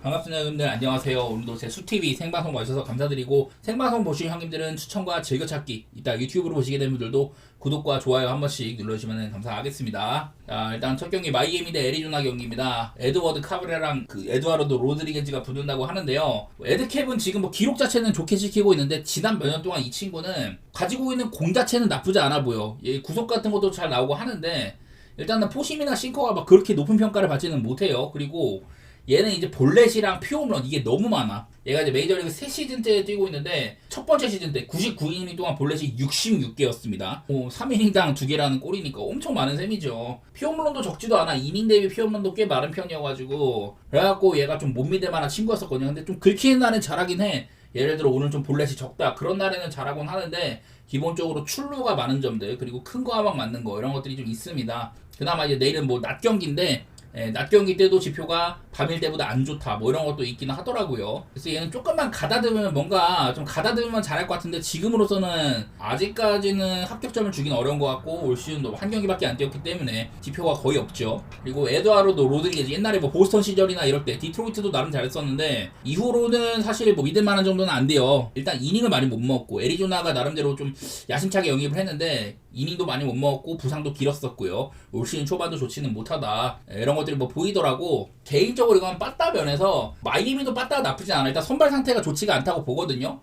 반갑습니다. 여러분들 안녕하세요. 오늘도 제 수TV 생방송 와주셔서 감사드리고, 생방송 보신 형님들은 추천과 즐겨찾기, 이따 유튜브로 보시게 된 분들도 구독과 좋아요 한 번씩 눌러주시면 감사하겠습니다. 자, 일단 첫 경기 마이애미 대 애리조나 경기입니다. 에드워드 카브레랑 에드와르드 로드리게즈가 붙는다고 하는데요. 에드캡은 지금 기록 자체는 좋게 지키고 있는데, 지난 몇 년 동안 이 친구는 가지고 있는 공 자체는 나쁘지 않아 보여. 구속 같은 것도 잘 나오고 하는데, 일단은 포심이나 싱커가 막 그렇게 높은 평가를 받지는 못해요. 그리고 얘는 이제 볼넷이랑 퓨홈런 이게 너무 많아. 얘가 이제 메이저리그 3시즌 때 뛰고 있는데, 첫 번째 시즌 때 99이닝 동안 볼넷이 66개였습니다. 3이닝당 2개라는 꼴이니까 엄청 많은 셈이죠. 퓨홈런도 적지도 않아. 이닝 대비 퓨홈런도 꽤 많은 편이어가지고, 그래갖고 얘가 좀 못 믿을 만한 친구였었거든요. 근데 좀 긁히는 날은 잘하긴 해. 예를 들어 오늘 좀 볼넷이 적다, 그런 날에는 잘하곤 하는데, 기본적으로 출루가 많은 점들, 그리고 큰 거 하막 맞는 거, 이런 것들이 좀 있습니다. 그나마 이제 내일은 낮 경기인데, 낮 경기 때도 지표가 밤일 때보다 안 좋다, 이런 것도 있기는 하더라고요. 그래서 얘는 조금만 가다듬으면, 뭔가 좀 가다듬으면 잘할 것 같은데, 지금으로서는 아직까지는 합격점을 주긴 어려운 것 같고, 올 시즌도 한 경기밖에 안 뛰었기 때문에 지표가 거의 없죠. 그리고 에드와르드 로드리게즈, 옛날에 보스턴 시절이나 이럴 때 디트로이트도 나름 잘했었는데, 이후로는 사실 믿을 만한 정도는 안 돼요. 일단 이닝을 많이 못 먹었고, 애리조나가 나름대로 좀 야심차게 영입을 했는데 이닝도 많이 못 먹었고 부상도 길었었고요. 올 시즌 초반도 좋지는 못하다, 이런 것들이 보이더라고. 개인적으로 이건 빠따 면에서 마이애미도 빠따가 나쁘지 않아. 일단 선발 상태가 좋지가 않다고 보거든요.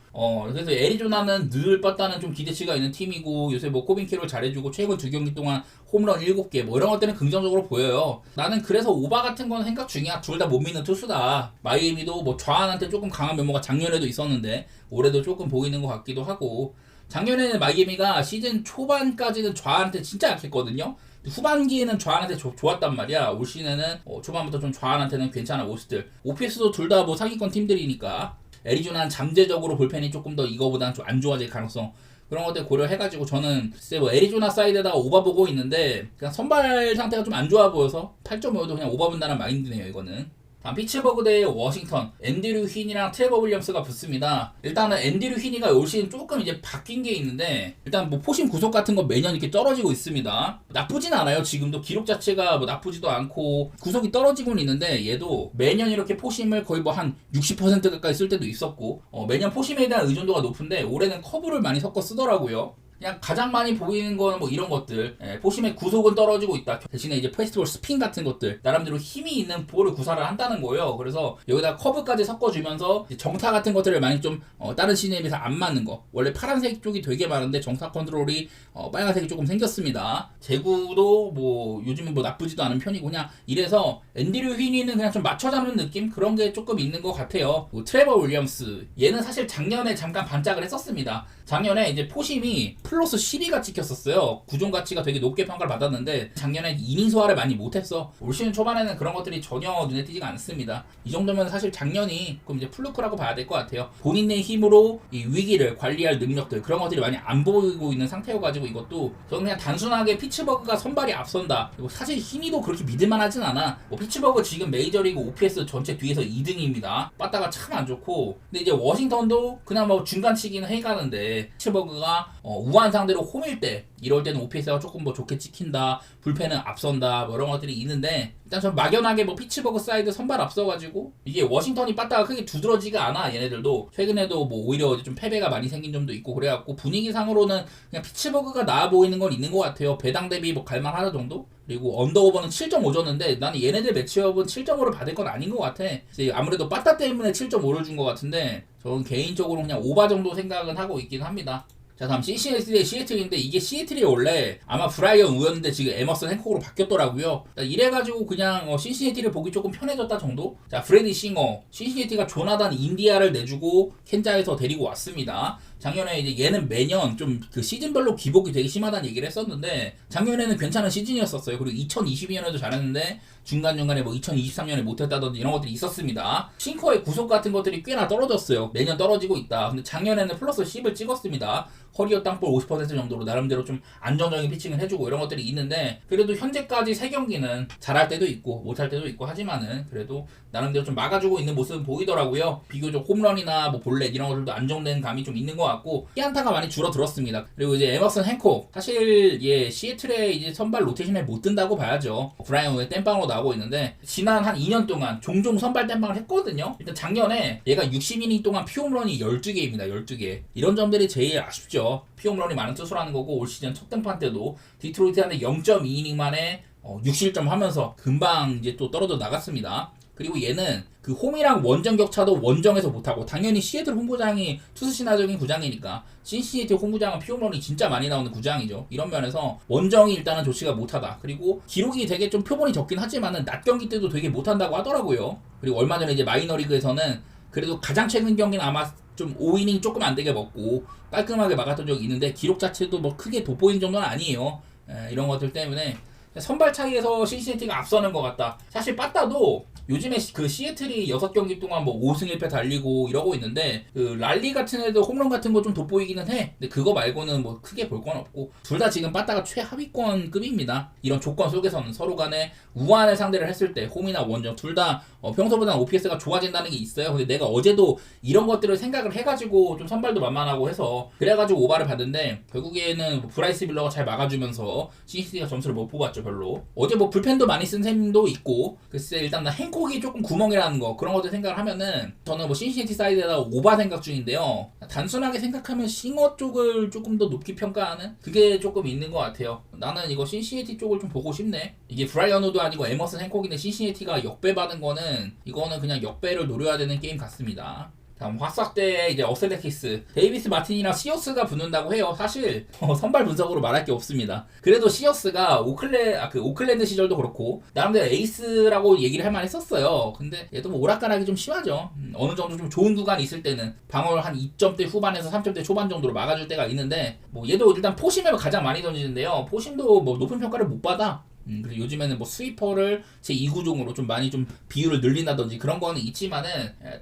그래서 애리조나는 늘 빠따는 좀 기대치가 있는 팀이고, 요새 코빈 캐롤 잘해주고, 최근 2경기 동안 홈런 7개, 이런 것들은 긍정적으로 보여요. 나는 그래서 오바 같은 건 생각 중이야. 둘 다 못 믿는 투수다. 마이애미도 좌완한테 조금 강한 면모가 작년에도 있었는데 올해도 조금 보이는 것 같기도 하고, 작년에는 마이애미가 시즌 초반까지는 좌한테 진짜 약했거든요. 후반기에는 좌한한테 좋았단 말이야. 올 시즌에는 초반부터 좀 좌한한테는 괜찮은 모습들. OPS도 둘 다 상위권 팀들이니까. 애리조나는 잠재적으로 볼펜이 조금 더 이거보다는 좀 안 좋아질 가능성, 그런 것들 고려해가지고 저는 글쎄 애리조나 사이드에다가 오바 보고 있는데, 그냥 선발 상태가 좀 안 좋아 보여서 8.5도 그냥 오바 본다는 마인드네요, 이거는. 다음 피츠버그 대 워싱턴, 앤드류 휜이랑 트레버 윌리엄스가 붙습니다. 일단은 앤드류 휜이가 올 시즌 조금 이제 바뀐 게 있는데, 일단 포심 구속 같은 거 매년 이렇게 떨어지고 있습니다. 나쁘진 않아요. 지금도 기록 자체가 나쁘지도 않고 구속이 떨어지고는 있는데, 얘도 매년 이렇게 포심을 거의 한 60% 가까이 쓸 때도 있었고, 매년 포심에 대한 의존도가 높은데 올해는 커브를 많이 섞어 쓰더라고요. 그냥 가장 많이 보이는 건 이런 것들. 포심의 구속은 떨어지고 있다, 대신에 이제 페스티벌 스핀 같은 것들, 나름대로 힘이 있는 볼을 구사를 한다는 거예요. 그래서 여기다 커브까지 섞어주면서 정타 같은 것들을 많이 좀 다른 시즌에 비해서 안 맞는 거. 원래 파란색 쪽이 되게 많은데 정타 컨트롤이 빨간색이 조금 생겼습니다. 제구도 요즘은 나쁘지도 않은 편이고, 그냥 이래서 앤드류 휜이는 그냥 좀 맞춰 잡는 느낌, 그런 게 조금 있는 것 같아요. 트레버 윌리엄스, 얘는 사실 작년에 잠깐 반짝을 했었습니다. 작년에 이제 포심이 플러스 12가 찍혔었어요. 구종 가치가 되게 높게 평가를 받았는데, 작년에 이닝 소화를 많이 못했어. 올 시즌 초반에는 그런 것들이 전혀 눈에 띄지가 않습니다. 이 정도면 사실 작년이 그럼 이제 플루크라고 봐야 될 것 같아요. 본인의 힘으로 이 위기를 관리할 능력들, 그런 것들이 많이 안 보이고 있는 상태여가지고, 이것도 저는 그냥 단순하게 피츠버그가 선발이 앞선다, 그리고 사실 휜이도 그렇게 믿을만하진 않아. 피츠버그 지금 메이저리그 OPS 전체 뒤에서 2등입니다. 빠따가 참 안 좋고. 근데 이제 워싱턴도 그냥 중간치기는 해가는데, 피츠버그가 우한 상대로 홈일 때, 이럴 때는 OPS가 조금 좋게 찍힌다, 불펜은 앞선다, 이런 것들이 있는데, 일단 전 막연하게 피츠버그 사이드 선발 앞서가지고, 이게 워싱턴이 빠따가 크게 두드러지가 않아. 얘네들도 최근에도 오히려 좀 패배가 많이 생긴 점도 있고, 그래갖고 분위기상으로는 그냥 피츠버그가 나아 보이는 건 있는 것 같아요. 배당 대비 갈만하다 정도? 그리고 언더오버는 7.5 줬는데, 나는 얘네들 매치업은 7.5를 받을 건 아닌 것 같아. 아무래도 빠따 때문에 7.5를 준 것 같은데, 저는 개인적으로 그냥 오바 정도 생각은 하고 있긴 합니다. 자, 다음 시시애틀 대 시애틀인데, 이게 시애틀이 원래 아마 브라이언 우였는데 지금 에머슨 행콕으로 바뀌었더라고요. 이래가지고 그냥 시시애틀을 보기 조금 편해졌다 정도? 자, 프레디 싱어, 시시애틀가 조나단 인디아를 내주고 켄자에서 데리고 왔습니다. 작년에 이제 얘는 매년 좀 시즌별로 기복이 되게 심하다는 얘기를 했었는데, 작년에는 괜찮은 시즌이었었어요. 그리고 2022년에도 잘했는데 중간중간에 2023년에 못했다든지 이런 것들이 있었습니다. 싱커의 구속 같은 것들이 꽤나 떨어졌어요. 매년 떨어지고 있다. 근데 작년에는 플러스 10을 찍었습니다. 커리어 땅볼 50% 정도로 나름대로 좀 안정적인 피칭을 해주고, 이런 것들이 있는데, 그래도 현재까지 3경기는 잘할 때도 있고 못할 때도 있고 하지만은 그래도 나름대로 좀 막아주고 있는 모습은 보이더라고요. 비교적 홈런이나 볼넷 이런 것들도 안정된 감이 좀 있는 것 같고 피안타가 많이 줄어들었습니다. 그리고 이제 에머슨 행콕 사실 시애틀에 이제 선발 로테이션에 못 든다고 봐야죠. 브라이언 웨 땜빵으로 나오고 있는데 지난 한 2년 동안 종종 선발 땜빵을 했거든요. 일단 작년에 얘가 60이닝 동안 피홈런이 12개입니다. 12개. 이런 점들이 제일 아쉽죠. 피홈런이 많은 투수라는 거고 올 시즌 첫 등판 때도 디트로이트한테 0.2이닝 만에 6실점 하면서 금방 이제 또 떨어져 나갔습니다. 그리고 얘는 그 홈이랑 원정 격차도 원정에서 못하고 당연히 시애틀 홈구장이 투수 친화적인 구장이니까 신시애틀 홈구장은 피홈런이 진짜 많이 나오는 구장이죠. 이런 면에서 원정이 일단은 좋지가 못하다. 그리고 기록이 되게 좀 표본이 적긴 하지만은 낮 경기 때도 되게 못한다고 하더라고요. 그리고 얼마 전에 이제 마이너리그에서는 그래도 가장 최근 경기는 아마 좀 5이닝 조금 안 되게 먹고 깔끔하게 막았던 적이 있는데 기록 자체도 뭐 크게 돋보이는 정도는 아니에요. 이런 것들 때문에 선발 차이에서 신시내티가 앞서는 것 같다. 사실 빠따도 요즘에 그 시애틀이 6경기 동안 뭐 5승 1패 달리고 이러고 있는데 그 랄리 같은 애들 홈런 같은 거 좀 돋보이기는 해. 근데 그거 말고는 뭐 크게 볼 건 없고 둘 다 지금 빠따가 최하위권급입니다. 이런 조건 속에서는 서로 간에 우한을 상대를 했을 때 홈이나 원정 둘 다 평소보다 OPS가 좋아진다는 게 있어요. 근데 내가 어제도 이런 것들을 생각을 해가지고 좀 선발도 만만하고 해서 그래가지고 오바를 받는데 결국에는 뭐 브라이스 밀러가 잘 막아주면서 신시티가 점수를 못 뽑았죠. 별로. 어제 뭐 불펜도 많이 쓴 셈도 있고 글쎄 일단 나 행콕이 조금 구멍이라는 거 그런 것들 생각을 하면은 저는 뭐 신시내티 사이드에다 오바 생각 중인데요. 단순하게 생각하면 싱어 쪽을 조금 더 높게 평가하는 그게 조금 있는 것 같아요. 나는 이거 신시내티 쪽을 좀 보고 싶네. 이게 브라이언 우드 아니고 에머슨 행콕인데 신시내티가 역배 받은 거는 이거는 그냥 역배를 노려야 되는 게임 같습니다. 다음 화싹대 이제 어슬레티스 데이비스 마틴이랑 시어스가 붙는다고 해요. 사실 선발 분석으로 말할 게 없습니다. 그래도 시어스가 오클랜드 시절도 그렇고 나름대로 에이스라고 얘기를 할 만했었어요. 근데 얘도 뭐 오락가락이 좀 심하죠. 어느 정도 좀 좋은 구간이 있을 때는 방어를 한 2점대 후반에서 3점대 초반 정도로 막아줄 때가 있는데 뭐 얘도 일단 포심을 가장 많이 던지는데요. 포심도 뭐 높은 평가를 못 받아. 그래서 요즘에는 뭐 스위퍼를 제 2구종으로 좀 많이 좀 비율을 늘린다든지 그런 거는 있지만은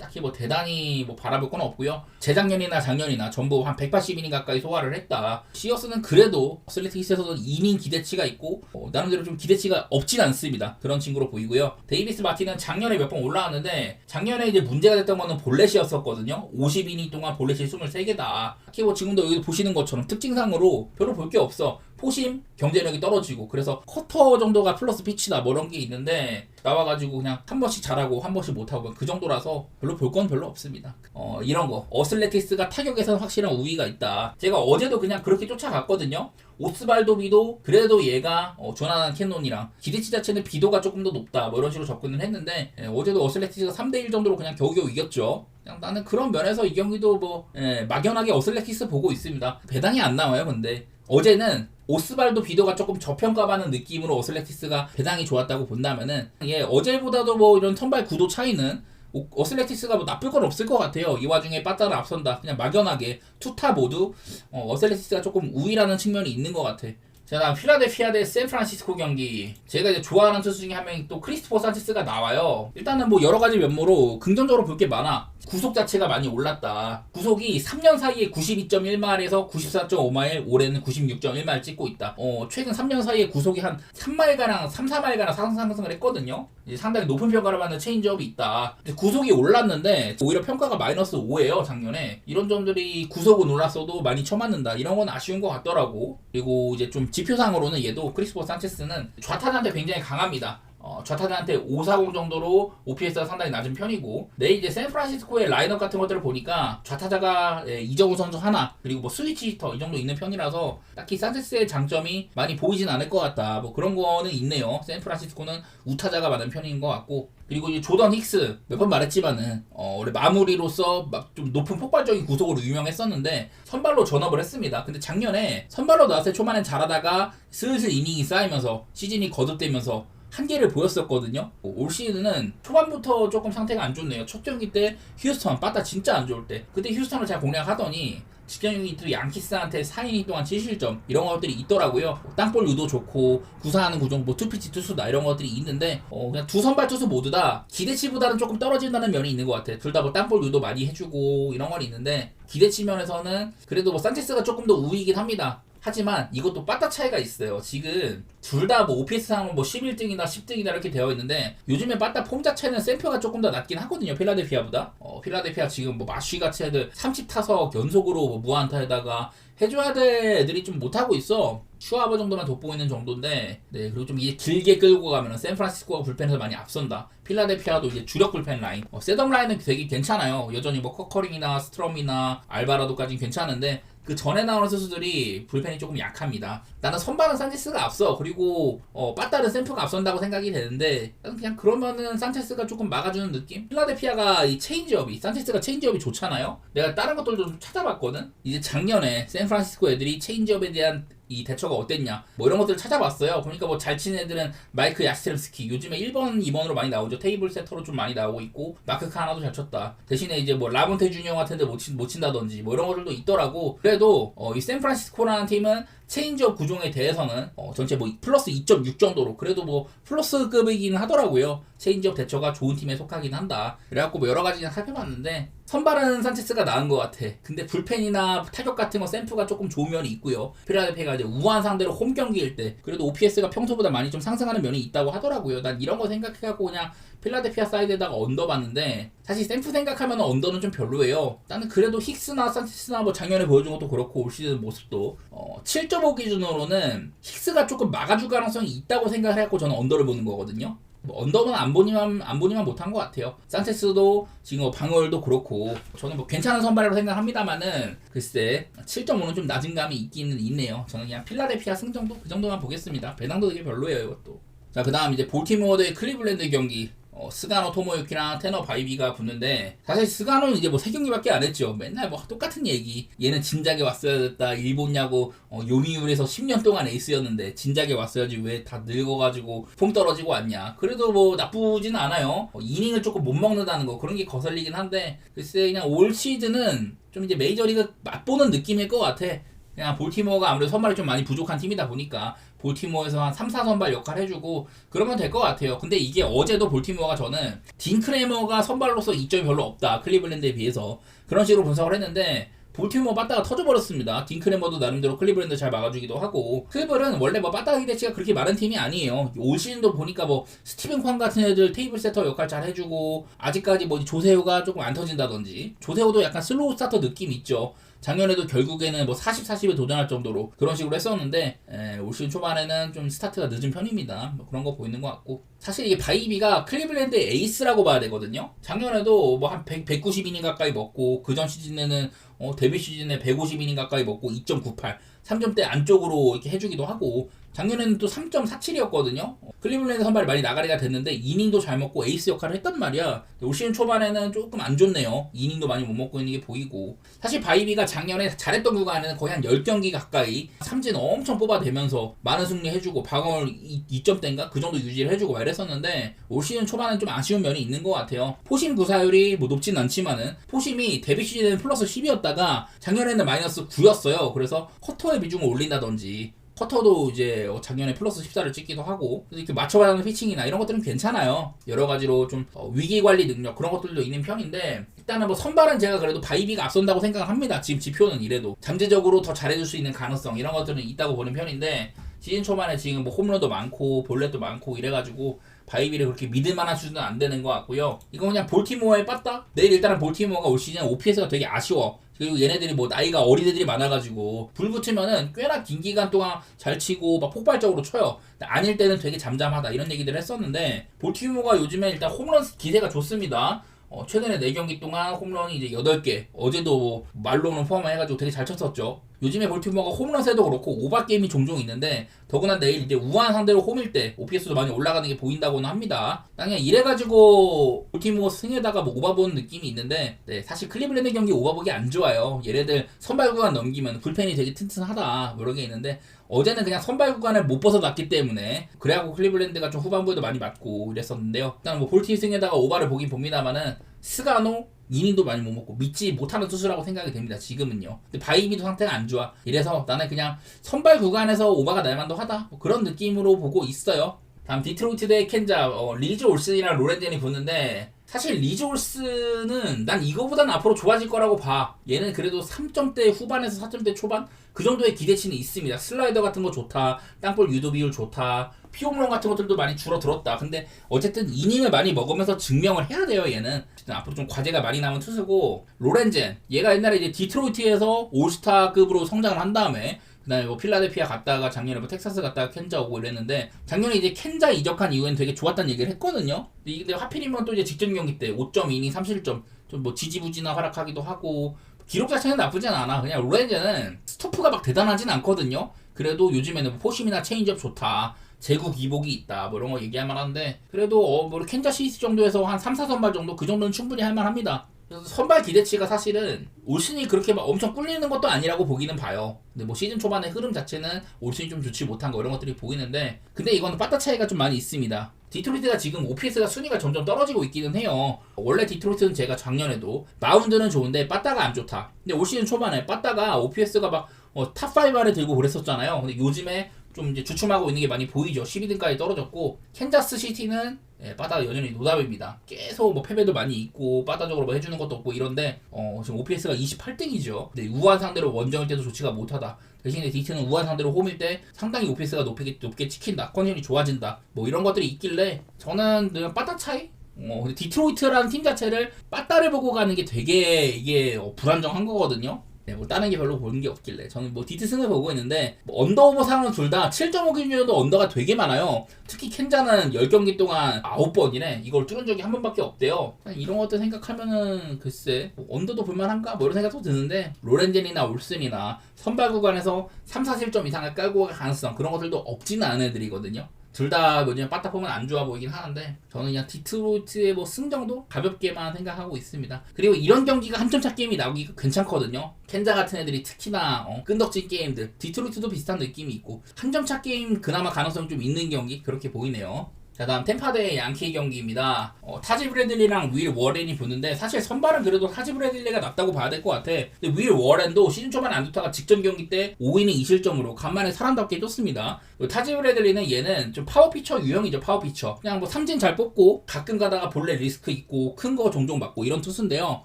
딱히 뭐 대단히 뭐 바라볼 건 없고요. 재작년이나 작년이나 전부 한 180이닝 가까이 소화를 했다. 시어스는 그래도 슬래티스에서도 이닝 기대치가 있고 나름대로 좀 기대치가 없진 않습니다. 그런 친구로 보이고요. 데이비스 마틴은 작년에 몇 번 올라왔는데 작년에 이제 문제가 됐던 거는 볼넷이었었거든요. 50이닝 동안 볼넷이 23개다. 특히 뭐 지금도 여기 보시는 것처럼 특징상으로 별로 볼 게 없어. 포심, 경제력이 떨어지고 그래서 커터 정도가 플러스 피치다 뭐 이런 게 있는데 나와가지고 그냥 한 번씩 잘하고 한 번씩 못하고 그 정도라서 별로 볼 건 별로 없습니다. 이런 거 어슬레티스가 타격에서는 확실한 우위가 있다. 제가 어제도 그냥 그렇게 쫓아갔거든요. 오스발도 비도 그래도 얘가 조나단 캔논이랑 기대치 자체는 비도가 조금 더 높다 뭐 이런 식으로 접근을 했는데 어제도 어슬레티스가 3대1 정도로 그냥 겨우겨우 이겼죠. 그냥 나는 그런 면에서 이 경기도 뭐 막연하게 어슬레티스 보고 있습니다. 배당이 안 나와요. 근데 어제는 오스발도 비도가 조금 저평가받는 느낌으로 어슬레티스가 배당이 좋았다고 본다면은 어제보다도 뭐 이런 선발 구도 차이는 어슬레티스가 뭐 나쁠 건 없을 것 같아요. 이 와중에 빠따를 앞선다. 그냥 막연하게 투타 모두 어슬레티스가 조금 우위라는 측면이 있는 것 같아. 자, 다음 필라델피아 대 샌프란시스코 경기. 제가 이제 좋아하는 투수 중에 한 명이 또 크리스토퍼 산체스가 나와요. 일단은 뭐 여러 가지 면모로 긍정적으로 볼 게 많아. 구속 자체가 많이 올랐다. 구속이 3년 사이에 92.1마일에서 94.5마일, 올해는 96.1마일 찍고 있다. 최근 3년 사이에 구속이 한 3마일가량, 3-4마일가량 상승을 했거든요. 이제 상당히 높은 평가를 받는 체인지업이 있다. 구속이 올랐는데 오히려 평가가 마이너스 5예요, 작년에. 이런 점들이 구속은 올랐어도 많이 쳐맞는다. 이런 건 아쉬운 것 같더라고. 그리고 이제 좀 지표상으로는 얘도 크리스토퍼 산체스는 좌타자한테 굉장히 강합니다. 좌타자한테 540 정도로 OPS가 상당히 낮은 편이고 내일 이제 샌프란시스코의 라인업 같은 것들을 보니까 좌타자가 이정우 선수 하나 그리고 뭐 스위치 히터 이 정도 있는 편이라서 딱히 산체스의 장점이 많이 보이진 않을 것 같다. 뭐 그런 거는 있네요. 샌프란시스코는 우타자가 많은 편인 것 같고 그리고 이제 조던 힉스 몇 번 말했지만은 원래 마무리로서 막 좀 높은 폭발적인 구속으로 유명했었는데 선발로 전업을 했습니다. 근데 작년에 선발로 나왔을 때 초반엔 잘하다가 슬슬 이닝이 쌓이면서 시즌이 거듭되면서 한계를 보였었거든요. 올 시즌은 초반부터 조금 상태가 안 좋네요. 첫 경기 때 휴스턴 빠따 진짜 안 좋을 때 그때 휴스턴을 잘 공략하더니 직전경기 또 양키스한테 4이닝 동안 7실점 이런 것들이 있더라고요. 땅볼 유도 좋고 구사하는 구종 뭐 투피치 투수다 이런 것들이 있는데 그냥 두 선발 투수 모두 다 기대치보다는 조금 떨어진다는 면이 있는 것 같아. 둘 다 뭐 땅볼 유도 많이 해주고 이런 건 있는데 기대치 면에서는 그래도 뭐 산체스가 조금 더 우위이긴 합니다. 하지만 이것도 빠따 차이가 있어요. 지금 둘 다 뭐 OPS상으로 뭐 11등이나 10등이나 이렇게 되어 있는데 요즘에 빠따 폼 자체는 샘표가 조금 더 낮긴 하거든요. 필라델피아보다. 필라델피아 지금 뭐 마쉬 같이 애들 30타석 연속으로 뭐 무안타에다가 해줘야 될 애들이 좀 못하고 있어. 슈아버 정도만 돋보고 있는 정도인데, 네, 그리고 좀 이제 길게 끌고 가면은 샌프란시스코가 불펜에서 많이 앞선다. 필라델피아도 이제 주력 불펜 라인, 셋업 라인은 되게 괜찮아요. 여전히 뭐 커커링이나 스트럼이나 알바라도까지는 괜찮은데, 그 전에 나오는 선수들이 불펜이 조금 약합니다. 나는 선발은 산체스가 앞서, 그리고 빠따른 샘프가 앞선다고 생각이 되는데, 나는 그냥 그러면은 산체스가 조금 막아주는 느낌? 필라델피아가 이 체인지업이, 산체스가 체인지업이 좋잖아요. 내가 다른 것들도 좀 찾아봤거든. 이제 작년에 샌프란시스코 애들이 체인지업에 대한 이 대처가 어땠냐 뭐 이런 것들을 찾아봤어요. 그러니까 뭐 잘 치는 애들은 마이크 야스트렘스키, 요즘에 1번, 2번으로 많이 나오죠. 테이블 세터로 좀 많이 나오고 있고, 마크 카나도 잘 쳤다. 대신에 이제 뭐 라본테 주니어 같은데 못 친다든지 뭐 이런 것들도 있더라고. 그래도 이 샌프란시스코라는 팀은 체인지업 구종에 대해서는 전체 뭐 플러스 2.6 정도로, 그래도 뭐 플러스급이긴 하더라고요. 체인지업 대처가 좋은 팀에 속하긴 한다. 그래갖고 뭐 여러 가지 살펴봤는데, 선발은 산체스가 나은 것 같아. 근데 불펜이나 타격 같은 거 샘프가 조금 좋은 면이 있고요. 필라델피아가 이제 우한 상대로 홈 경기일 때 그래도 OPS가 평소보다 많이 좀 상승하는 면이 있다고 하더라고요. 난 이런 거 생각해갖고 그냥 필라델피아 사이드에다가 언더 봤는데, 사실 샘프 생각하면 언더는 좀 별로예요. 나는 그래도 힉스나 산체스나 뭐 작년에 보여준 것도 그렇고 올 시즌 모습도 7.5 기준으로는 힉스가 조금 막아줄 가능성이 있다고 생각을 해갖고 저는 언더를 보는 거거든요. 뭐 언더는 안 보니만 못한 것 같아요. 산체스도 지금 방어율도 그렇고 저는 뭐 괜찮은 선발이라고 생각합니다만은, 글쎄 7.5는 좀 낮은 감이 있기는 있네요. 저는 그냥 필라델피아 승 정도, 그 정도만 보겠습니다. 배당도 되게 별로예요 이것도. 자, 그 다음 이제 볼티모어 대 클리블랜드 경기. 스가노 토모유키랑 테너 바이비가 붙는데, 사실 스가노는 이제 뭐 3경기밖에 안 했죠. 맨날 뭐 똑같은 얘기. 얘는 진작에 왔어야 됐다. 일본 야구 요미우리에서 10년 동안 에이스였는데 진작에 왔어야지 왜 다 늙어가지고 폼 떨어지고 왔냐. 그래도 뭐 나쁘진 않아요. 이닝을 조금 못 먹는다는 거, 그런 게 거슬리긴 한데, 글쎄 그냥 올 시즌은 좀 이제 메이저리그 맛보는 느낌일 것 같아. 그냥 볼티모어가 아무래도 선발이 좀 많이 부족한 팀이다 보니까 볼티모어에서 한 3, 4선발 역할 해주고 그러면 될 것 같아요. 근데 이게 어제도 볼티모어가, 저는 딘 크레머가 선발로서 이점이 별로 없다, 클리블랜드에 비해서, 그런 식으로 분석을 했는데, 볼티모어 빠따가 터져버렸습니다. 딘 크레머도 나름대로 클리블랜드 잘 막아주기도 하고, 클리블은 원래 뭐 빠따 기대치가 그렇게 많은 팀이 아니에요. 올 시즌도 보니까 뭐 스티븐 쾅 같은 애들 테이블 세터 역할 잘 해주고, 아직까지 뭐 조세호가 조금 안 터진다든지, 조세호도 약간 슬로우 스타터 느낌 있죠. 작년에도 결국에는 뭐 40, 40에 도전할 정도로 그런 식으로 했었는데, 올 시즌 초반에는 좀 스타트가 늦은 편입니다. 뭐 그런 거 보이는 것 같고, 사실 이게 바이비가 클리블랜드의 에이스라고 봐야 되거든요. 작년에도 뭐 한 190이닝 가까이 먹고, 그전 시즌에는 데뷔 시즌에 150이닝 가까이 먹고 2.98, 3점대 안쪽으로 이렇게 해주기도 하고, 작년에는 또 3.47이었거든요. 클리블랜드 선발이 많이 나가리가 됐는데 이닝도 잘 먹고 에이스 역할을 했단 말이야. 올 시즌 초반에는 조금 안 좋네요. 이닝도 많이 못 먹고 있는 게 보이고, 사실 바이비가 작년에 잘했던 구간에는 거의 한 10경기 가까이 삼진 엄청 뽑아대면서 많은 승리 해주고 방어율 2점대인가? 그 정도 유지를 해주고 막 이랬었는데, 올 시즌 초반엔 좀 아쉬운 면이 있는 것 같아요. 포심 구사율이 뭐 높진 않지만은, 포심이 데뷔 시즌에는 플러스 10이었다가 작년에는 마이너스 9였어요. 그래서 커터의 비중을 올린다든지, 커터도 이제 작년에 플러스 14를 찍기도 하고, 이렇게 맞춰가는 피칭이나 이런 것들은 괜찮아요. 여러 가지로 좀 위기관리 능력, 그런 것들도 있는 편인데, 일단은 뭐 선발은 제가 그래도 바이비가 앞선다고 생각합니다. 지금 지표는 이래도 잠재적으로 더 잘해줄 수 있는 가능성, 이런 것들은 있다고 보는 편인데, 시즌 초반에 지금 뭐 홈런도 많고 볼넷도 많고 이래가지고 바이비를 그렇게 믿을만한 수준은 안 되는 것 같고요. 이건 그냥 볼티모어에 빠따? 내일 일단은 볼티모어가 올 시즌 OPS가 되게 아쉬워. 그리고 얘네들이 뭐 나이가 어린 애들이 많아가지고 불 붙으면은 꽤나 긴 기간 동안 잘 치고 막 폭발적으로 쳐요. 아닐 때는 되게 잠잠하다, 이런 얘기들을 했었는데, 볼티모어가 요즘에 일단 홈런 기세가 좋습니다. 최근에 4경기 동안 홈런이 이제 8개, 어제도 말로는 포함해가지고 되게 잘 쳤었죠. 요즘에 볼티모어가 홈런세도 그렇고 오바 게임이 종종 있는데, 더구나 내일 이제 우한 상대로 홈일 때 OPS도 많이 올라가는 게 보인다고는 합니다. 그냥 이래가지고 볼티모어 승에다가 뭐 오바 보는 느낌이 있는데, 네, 사실 클리블랜드 경기 오바 보기 안 좋아요. 얘네들 선발 구간 넘기면 불펜이 되게 튼튼하다, 뭐 이런 게 있는데, 어제는 그냥 선발 구간을 못 벗어났기 때문에 그래갖고 클리블랜드가 좀 후반부에도 많이 맞고 이랬었는데요. 일단 뭐 볼티 승에다가 오바를 보긴 봅니다만은, 스가노 이닝도 많이 못 먹고 믿지 못하는 투수라고 생각이 됩니다. 지금은요. 근데 바이비도 상태가 안 좋아. 이래서 나는 그냥 선발 구간에서 오바가 날만도 하다, 뭐 그런 느낌으로 보고 있어요. 다음 디트로이트 대 캔자. 리즈 올슨이랑 로렌젠이 붙는데, 사실 리즈올스는 난 이거보다는 앞으로 좋아질 거라고 봐. 얘는 그래도 3점대 후반에서 4점대 초반 그 정도의 기대치는 있습니다. 슬라이더 같은 거 좋다, 땅볼 유도 비율 좋다, 피홈런 같은 것들도 많이 줄어들었다. 근데 어쨌든 이닝을 많이 먹으면서 증명을 해야 돼요. 얘는 앞으로 좀 과제가 많이 남은 투수고, 로렌젠 얘가 옛날에 이제 디트로이트에서 올스타급으로 성장을 한 다음에 그다음에 뭐 필라델피아 갔다가 작년에 뭐 텍사스 갔다가 켄자 오고 이랬는데, 작년에 이제 켄자 이적한 이후엔 되게 좋았다는 얘기를 했거든요. 근데 하필이면 또 이제 직전 경기 때 5.2이닝 3실점 좀 뭐 지지부진한 활약하기도 하고, 기록 자체는 나쁘진 않아. 그냥 로렌젠은 스토프가 막 대단하진 않거든요. 그래도 요즘에는 뭐 포심이나 체인지업 좋다, 제구 기복이 있다, 뭐 이런 거 얘기할 만한데, 그래도 뭐 캔자시스 정도에서 한 3, 4선발 정도 그 정도는 충분히 할 만합니다. 그래서 선발 기대치가 사실은 올 시즌이 그렇게 막 엄청 꿀리는 것도 아니라고 보기는 봐요. 근데 뭐 시즌 초반의 흐름 자체는 올 시즌 좀 좋지 못한 거 이런 것들이 보이는데, 근데 이거는 빠따 차이가 좀 많이 있습니다. 디트로이트가 지금 OPS가 순위가 점점 떨어지고 있기는 해요. 원래 디트로이트는 제가 작년에도 마운드는 좋은데 빠따가 안 좋다. 근데 올 시즌 초반에 빠따가 OPS가 막 탑5 안에 들고 그랬었잖아요. 근데 요즘에 좀 이제 주춤하고 있는 게 많이 보이죠. 12등까지 떨어졌고, 캔자스 시티는 빠따가 여전히 노답입니다. 계속 뭐 패배도 많이 있고 빠따적으로 뭐 해주는 것도 없고 이런데 지금 OPS가 28등이죠. 근데 우한 상대로 원정일 때도 좋지가 못하다. 대신에 디트는 우한 상대로 홈일 때 상당히 OPS가 높게 찍힌다, 컨디션이 좋아진다, 뭐 이런 것들이 있길래 저는 그냥 빠따 차이? 근데 디트로이트라는 팀 자체를 빠따를 보고 가는 게 되게 이게 불안정한 거거든요. 네, 뭐 다른 게 별로 보는 게 없길래 저는 뭐 디트 승을 보고 있는데, 뭐 언더오버 상은 둘 다 7.5 기준으로도 언더가 되게 많아요. 특히 켄자는 10경기 동안 9번이네. 이걸 뚫은 적이 한 번밖에 없대요. 이런 것들 생각하면은 글쎄 뭐 언더도 볼만한가? 뭐 이런 생각도 드는데, 로렌젠이나 올슨이나 선발 구간에서 3, 4실점 이상을 깔고 갈 가능성, 그런 것들도 없지는 않은 애들이거든요. 둘 다 뭐냐 빠따 보면 안 좋아 보이긴 하는데, 저는 그냥 디트로이트의 뭐 승 정도 가볍게만 생각하고 있습니다. 그리고 이런 경기가 한 점 차 게임이 나오기가 괜찮거든요. 켄자 같은 애들이 특히나 끈덕진 게임들, 디트로이트도 비슷한 느낌이 있고 한 점 차 게임 그나마 가능성이 좀 있는 경기 그렇게 보이네요. 자, 다음 템파 대 양키 경기입니다. 타지 브래들리랑 윌 워렌이 붙는데, 사실 선발은 그래도 타지 브래들리가 낫다고 봐야 될 것 같아. 근데 윌 워렌도 시즌 초반에 안 좋다가 직전 경기 때 5이닝 2실점으로 간만에 사람답게 해줬습니다. 타지 브래들리는 얘는 좀 파워 피처 유형이죠. 파워 피처. 그냥 뭐 삼진 잘 뽑고 가끔 가다가 볼넷 리스크 있고 큰 거 종종 맞고 이런 투수인데요.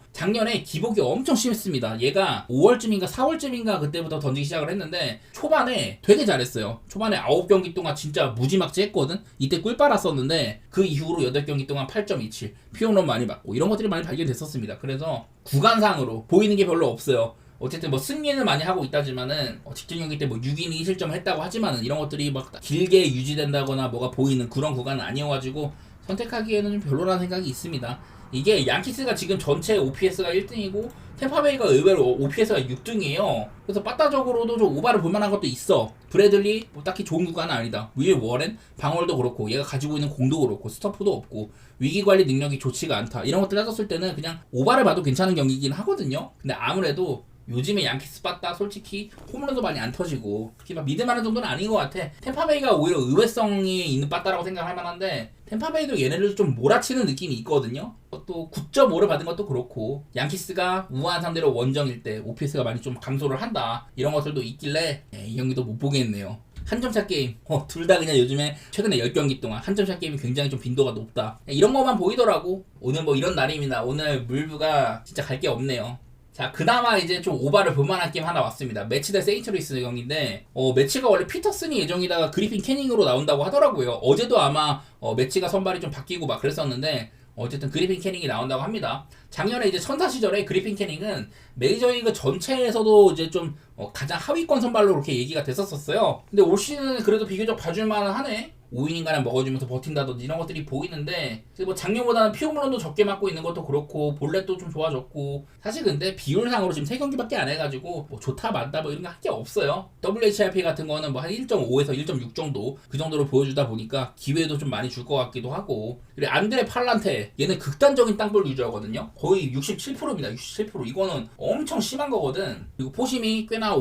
작년에 기복이 엄청 심했습니다. 얘가 5월쯤인가 4월쯤인가 그때부터 던지기 시작을 했는데, 초반에 되게 잘했어요. 초반에 9경기 동안 진짜 무지막지 했거든. 이때 꿀 빨았었는데 그 이후로 8경기 동안 8.27 피홈런 많이 맞고 이런 것들이 많이 발견됐었습니다. 그래서 구간상으로 보이는 게 별로 없어요. 어쨌든 뭐 승리는 많이 하고 있다지만은 직전 경기 때 뭐 6이닝 1실점을 했다고 하지만은 이런 것들이 막 길게 유지된다거나 뭐가 보이는 그런 구간은 아니어가지고 선택하기에는 좀 별로라는 생각이 있습니다. 이게 양키스가 지금 전체 OPS가 1등이고 템파베이가 의외로 OPS가 6등이에요. 그래서 빠따적으로도 좀 오바를 볼만한 것도 있어. 브래들리 뭐 딱히 좋은 구간은 아니다. 윌 워렌 방어도 그렇고 얘가 가지고 있는 공도 그렇고 스토프도 없고 위기관리 능력이 좋지가 않다. 이런 것들 따졌을 때는 그냥 오바를 봐도 괜찮은 경기긴 하거든요. 근데 아무래도 요즘에 양키스 빠따 솔직히 홈런도 많이 안 터지고 특히 막 믿을만한 정도는 아닌 것 같아. 템파베이가 오히려 의외성이 있는 빠따라고 생각할 만한데, 템파베이도 얘네를 좀 몰아치는 느낌이 있거든요. 또 9.5를 받은 것도 그렇고, 양키스가 우한 상대로 원정일 때 OPS가 많이 좀 감소를 한다, 이런 것들도 있길래 이 경기도 못 보겠네요. 한 점차 게임, 둘 다 그냥 요즘에 최근에 10경기 동안 한 점차 게임이 굉장히 좀 빈도가 높다, 이런 것만 보이더라고. 오늘 뭐 이런 날입니다. 오늘 물부가 진짜 갈 게 없네요. 자, 그나마 이제 좀 오바를 볼만한 게임 하나 왔습니다. 매치 대 세인트루이스 경기인데, 매치가 원래 피터슨이 예정이다가 그리핀 캐닝으로 나온다고 하더라고요. 어제도 아마 매치가 선발이 좀 바뀌고 막 그랬었는데, 어쨌든 그리핀 캐닝이 나온다고 합니다. 작년에 이제 천사 시절에 그리핀 캐닝은 메이저리그 전체에서도 이제 좀 가장 하위권 선발로 그렇게 얘기가 됐었어요. 근데 올 시즌은 그래도 비교적 봐줄만은 하네. 5이닝가량 먹어주면서 버틴다든지 이런 것들이 보이는데, 뭐 작년보다는 피홈런도 적게 맞고 있는 것도 그렇고 볼넷도 좀 좋아졌고, 사실 근데 비율상으로 지금 3경기밖에 안 해가지고 뭐 좋다 많다 뭐 이런 거 할 게 없어요. WHIP 같은 거는 뭐 한 1.5에서 1.6 정도 그 정도로 보여주다 보니까 기회도 좀 많이 줄 것 같기도 하고, 그리고 안드레 팔란테 얘는 극단적인 땅볼 유저거든요. 거의 67%입니다. 67%. 이거는 엄청 심한 거거든. 그리고 포심이 꽤나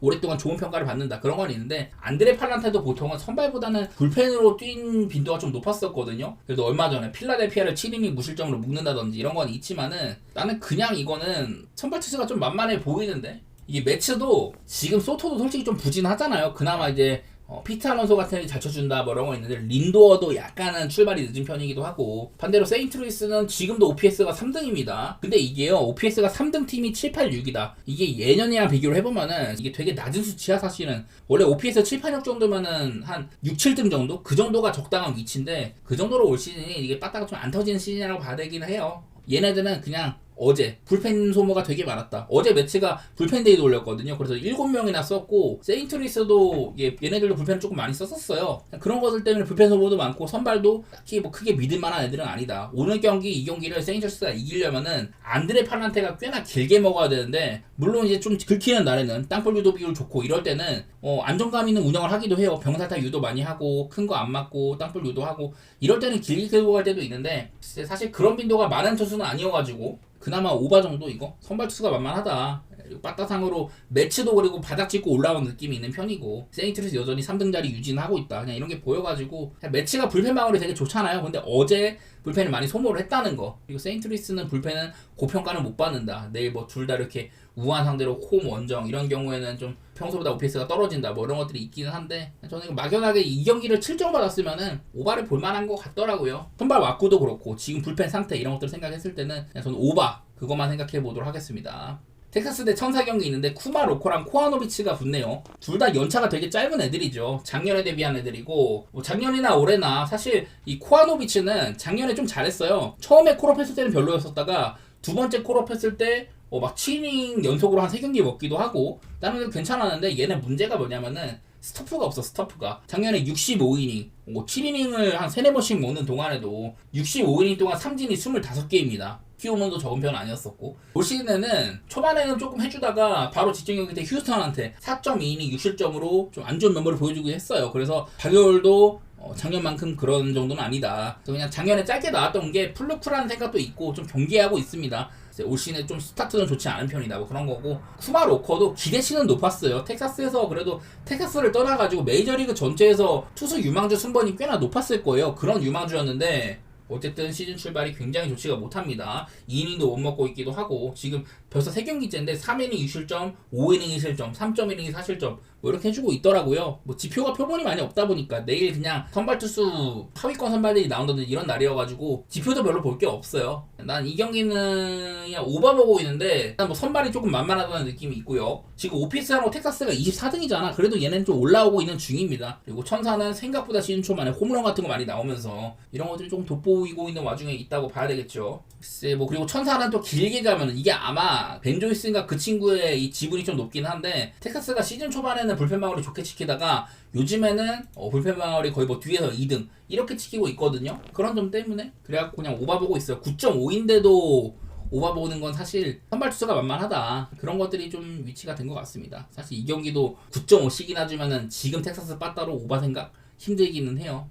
오랫동안 좋은 평가를 받는다, 그런 건 있는데, 안드레 팔란테도 보통은 선발보다는 불펜으로 뛴 빈도가 좀 높았었거든요. 그래도 얼마 전에 필라델피아를 7이닝 무실점으로 묶는다든지 이런 건 있지만은, 나는 그냥 이거는 선발 투수가 좀 만만해 보이는데, 이게 매치도 지금 소토도 솔직히 좀 부진하잖아요. 그나마 이제 피트 알론소 같은 애들이 잘 쳐준다 뭐 이런 거 있는데 린도어도 약간은 출발이 늦은 편이기도 하고 반대로 세인트루이스는 지금도 OPS가 3등입니다. 근데 이게요 OPS가 3등 팀이 7, 8, 6이다. 이게 예년이랑 비교를 해보면은 이게 되게 낮은 수치야 사실은. 원래 OPS 7, 8, 6 정도면은 한 6, 7등 정도? 그 정도가 적당한 위치인데 그 정도로 올 시즌이 이게 빠따가 좀 안 터지는 시즌이라고 봐야 되긴 해요. 얘네들은 그냥 어제 불펜 소모가 되게 많았다. 어제 매치가 불펜 데이도 올렸거든요. 그래서 7명이나 썼고 세인트루이스도 얘네들도 불펜을 조금 많이 썼었어요. 그런 것들 때문에 불펜 소모도 많고 선발도 딱히 뭐 크게 믿을 만한 애들은 아니다. 오늘 경기 이 경기를 세인트루이스가 이기려면은 안드레 팔란테가 꽤나 길게 먹어야 되는데 물론 이제 좀 긁히는 날에는 땅볼 유도 비율 좋고 이럴 때는 안정감 있는 운영을 하기도 해요. 병살타 유도 많이 하고 큰 거 안 맞고 땅볼 유도하고 이럴 때는 길게 끌고 갈 때도 있는데 사실 그런 빈도가 많은 투수는 아니어가지고 그나마 오바 정도 이거 선발 투수가 만만하다. 빠따상으로 매치도 그리고 바닥 짚고 올라온 느낌이 있는 편이고 세인트루이스 여전히 3등 자리 유지는 하고 있다. 그냥 이런 게 보여가지고 매치가 불펜 방어이 되게 좋잖아요. 근데 어제 불펜을 많이 소모를 했다는 거. 그리고 세인트루이스는 불펜은 고평가는 못 받는다. 내일 뭐 둘 다 이렇게 우한 상대로 홈 원정 이런 경우에는 좀 평소보다 OPS가 떨어진다 뭐 이런 것들이 있기는 한데 저는 이거 막연하게 이 경기를 7점 받았으면은 오바를 볼만한 것 같더라고요. 선발 왁구도 그렇고 지금 불펜 상태 이런 것들을 생각했을 때는 그냥 저는 오바 그것만 생각해 보도록 하겠습니다. 텍사스 대 천사 경기 있는데 쿠마 로코랑 코아노비치가 붙네요. 둘 다 연차가 되게 짧은 애들이죠. 작년에 대비한 애들이고 뭐 작년이나 올해나 사실 이 코아노비치는 작년에 좀 잘했어요. 처음에 콜업 했을 때는 별로였었다가 두 번째 콜업 했을 때 막 7이닝 연속으로 한 3경기 먹기도 하고 다른 애도 괜찮았는데 얘는 문제가 뭐냐면은 스토프가 없어. 스토프가 작년에 65이닝 7이닝을 한 3, 4번씩 먹는 동안에도 65이닝 동안 삼진이 25개입니다. 키우면도 적은 편은 아니었었고 올 시즌에는 초반에는 조금 해주다가 바로 직전 경기 때 휴스턴한테 4.2이닝 6실점으로 좀 안 좋은 면모를 보여주긴 했어요. 그래서 박열도 작년만큼 그런 정도는 아니다. 그래서 그냥 작년에 짧게 나왔던 게 플루크라는 생각도 있고 좀 경계하고 있습니다. 올 시즌에 좀 스타트는 좋지 않은 편이다 뭐 그런 거고 쿠마 로커도 기대치는 높았어요. 텍사스에서 그래도 텍사스를 떠나가지고 메이저리그 전체에서 투수 유망주 순번이 꽤나 높았을 거예요. 그런 유망주였는데 어쨌든 시즌 출발이 굉장히 좋지가 못합니다. 2이닝도 못 먹고 있기도 하고 지금 벌써 3경기째인데 3이닝 6실점, 5이닝 2실점, 3.1이닝 4실점 뭐 이렇게 해주고 있더라고요. 뭐 지표가 표본이 많이 없다 보니까 내일 그냥 선발 투수 하위권 선발들이 나온다든지 이런 날이어가지고 지표도 별로 볼 게 없어요. 난 이 경기는 그냥 오바 보고 있는데 일단 뭐 선발이 조금 만만하다는 느낌이 있고요. 지금 오피스하고 텍사스가 24등이잖아. 그래도 얘는 좀 올라오고 있는 중입니다. 그리고 천사는 생각보다 시즌 초반에 홈런 같은 거 많이 나오면서 이런 것들이 좀 돋보이고 있는 와중에 있다고 봐야 되겠죠. 글쎄 뭐 그리고 천사는 또 길게 가면은 이게 아마 벤 조이스인가 그 친구의 이 지분이 좀 높긴 한데 텍사스가 시즌 초반에는 불펜 방어를 좋게 지키다가 요즘에는 불펜 방어를 거의 뭐 뒤에서 2등 이렇게 지키고 있거든요. 그런 점 때문에 그래갖고 그냥 오바 보고 있어요. 9.5인데도 오바 보는 건 사실 선발 투수가 만만하다. 그런 것들이 좀 위치가 된 것 같습니다. 사실 이 경기도 9.5씩이나 주면은 지금 텍사스 빠따로 오바 생각 힘들기는 해요.